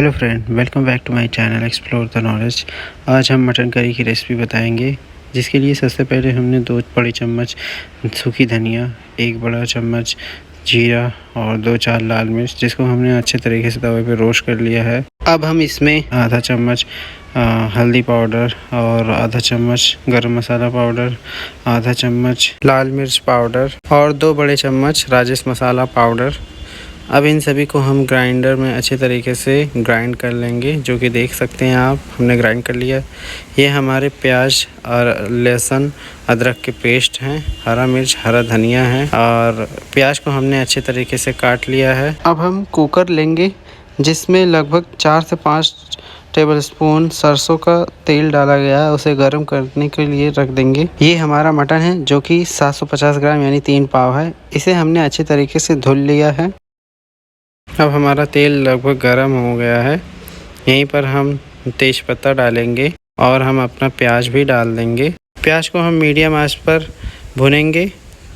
Hello friend, welcome back to my channel explore the knowledge. आज हम mutton curry की recipe बताएंगे, जिसके लिए सबसे पहले हमने 2 बड़े चम्मच सूखी धनिया, 1 बड़ा चम्मच जीरा और 2-4 लाल मिर्च, जिसको हमने अच्छे तरीके से तवे पे रोस्ट कर लिया है। अब हम इसमें आधा चम्मच हल्दी पाउडर और आधा चम्मच गरम मसाला पाउडर, आधा चम्मच लाल मिर्च पाउडर और 2 बड़े चम्मच राजेश मसाला पाउडर। अब इन सभी को हम ग्राइंडर में अच्छे तरीके से ग्राइंड कर लेंगे, जो कि देख सकते हैं आप, हमने ग्राइंड कर लिया। ये हमारे प्याज और लहसुन अदरक के पेस्ट हैं, हरा मिर्च, हरा धनिया है और प्याज को हमने अच्छे तरीके से काट लिया है। अब हम कुकर लेंगे, जिसमें लगभग 4 से 5 टेबलस्पून सरसों का तेल डाला गया है। उसे गर्म करने के लिए रख देंगे। ये हमारा मटन है, जो कि 750 ग्राम यानी 3 पाव है। इसे हमने अच्छे तरीके से धुल लिया है। अब हमारा तेल लगभग गर्म हो गया है। यहीं पर हम तेज़पत्ता डालेंगे और हम अपना प्याज भी डाल देंगे। प्याज को हम मीडियम आंच पर भुनेंगे,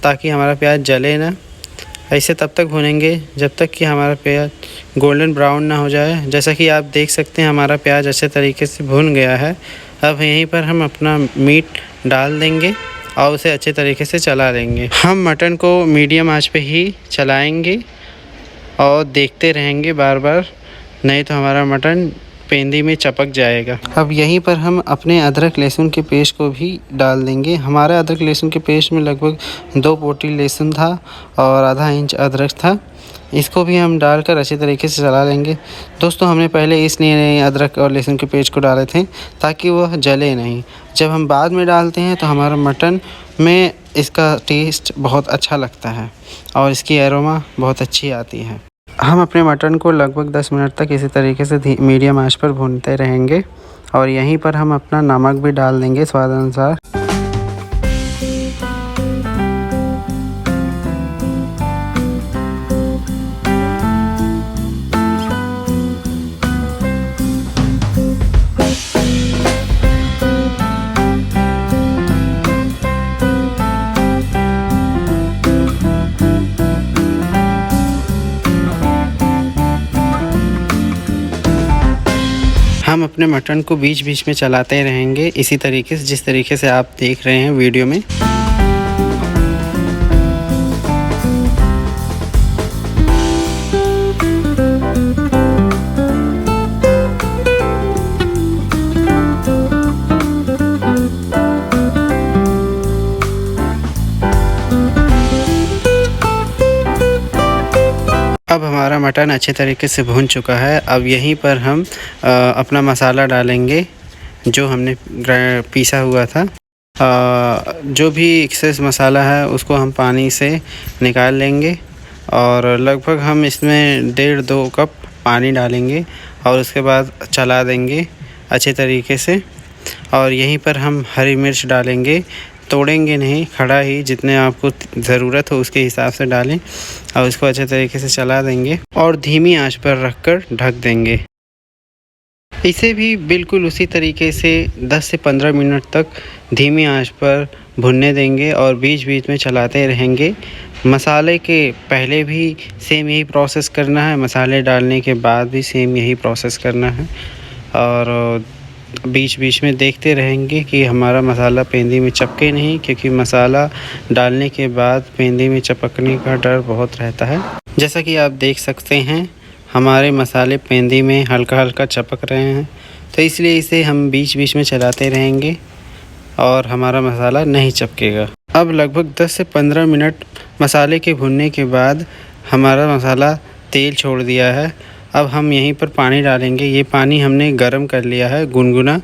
ताकि हमारा प्याज जले ना। ऐसे तब तक भुनेंगे जब तक कि हमारा प्याज गोल्डन ब्राउन ना हो जाए। जैसा कि आप देख सकते हैं, हमारा प्याज अच्छे तरीके से भुन गया है। अब यहीं पर हम अपना मीट डाल देंगे और उसे अच्छे तरीके से चला लेंगे। हम मटन को मीडियम आंच पे ही चलाएंगे और देखते रहेंगे बार बार, नहीं तो हमारा मटन पेंदी में चपक जाएगा। अब यहीं पर हम अपने अदरक लहसुन के पेस्ट को भी डाल देंगे। हमारे अदरक लहसुन के पेस्ट में लगभग 2 पोटली लहसुन था और आधा इंच अदरक था। इसको भी हम डालकर अच्छी तरीके से चला लेंगे। दोस्तों, हमने पहले इसलिए अदरक और लहसुन के पेस्ट को डाले थे ताकि वह जले नहीं। जब हम बाद में डालते हैं तो हमारा मटन में इसका टेस्ट बहुत अच्छा लगता है और इसकी एरोमा बहुत अच्छी आती है। हम अपने मटन को लगभग 10 मिनट तक इसी तरीके से मीडियम आंच पर भूनते रहेंगे और यहीं पर हम अपना नमक भी डाल देंगे स्वाद अनुसार। हम अपने मटन को बीच बीच में चलाते रहेंगे, इसी तरीके से जिस तरीके से आप देख रहे हैं वीडियो में। अब हमारा मटन अच्छे तरीके से भून चुका है। अब यहीं पर हम अपना मसाला डालेंगे, जो हमने पीसा हुआ था। जो भी एक्सेस मसाला है उसको हम पानी से निकाल लेंगे और लगभग हम इसमें 1.5-2 कप पानी डालेंगे और उसके बाद चला देंगे अच्छे तरीके से। और यहीं पर हम हरी मिर्च डालेंगे, तोड़ेंगे नहीं, खड़ा ही, जितने आपको ज़रूरत हो उसके हिसाब से डालें और इसको अच्छे तरीके से चला देंगे और धीमी आंच पर रखकर ढक देंगे। इसे भी बिल्कुल उसी तरीके से 10 से 15 मिनट तक धीमी आंच पर भुनने देंगे और बीच बीच में चलाते रहेंगे। मसाले के पहले भी सेम यही प्रोसेस करना है, मसाले डालने के बाद भी सेम यही प्रोसेस करना है और बीच बीच में देखते रहेंगे कि हमारा मसाला पेंदी में चपके नहीं, क्योंकि मसाला डालने के बाद पेंदी में चपकने का डर बहुत रहता है। जैसा कि आप देख सकते हैं, हमारे मसाले पेंदी में हल्का हल्का चपक रहे हैं, तो इसलिए इसे हम बीच बीच में चलाते रहेंगे और हमारा मसाला नहीं चपकेगा। अब लगभग 10 से 15 मिनट मसाले के भुनने के बाद हमारा मसाला तेल छोड़ दिया है। अब हम यहीं पर पानी डालेंगे। ये पानी हमने गरम कर लिया है गुनगुना,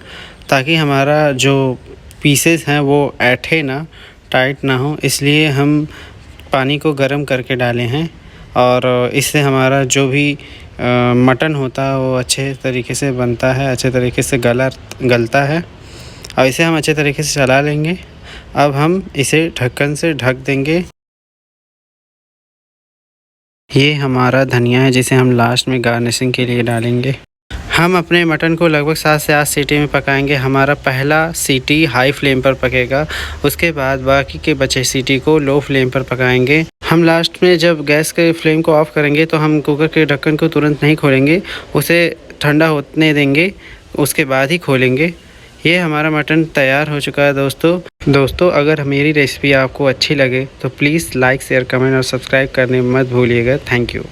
ताकि हमारा जो पीसेस हैं वो ऐंठे ना, टाइट ना हो, इसलिए हम पानी को गरम करके डाले हैं और इससे हमारा जो भी मटन होता है वो अच्छे तरीके से बनता है, अच्छे तरीके से गलता है और इसे हम अच्छे तरीके से चला लेंगे। अब हम इसे ढक्कन से ढक देंगे। ये हमारा धनिया है, जिसे हम लास्ट में गार्निशिंग के लिए डालेंगे। हम अपने मटन को लगभग 7 से 8 सीटी में पकाएंगे। हमारा पहला सीटी हाई फ्लेम पर पकेगा, उसके बाद बाकी के बचे सीटी को लो फ्लेम पर पकाएंगे। हम लास्ट में जब गैस के फ्लेम को ऑफ़ करेंगे तो हम कुकर के ढक्कन को तुरंत नहीं खोलेंगे, उसे ठंडा होने देंगे, उसके बाद ही खोलेंगे। ये हमारा मटन तैयार हो चुका है दोस्तों अगर मेरी रेसिपी आपको अच्छी लगे तो प्लीज़ लाइक शेयर कमेंट और सब्सक्राइब करने मत भूलिएगा। Thank you.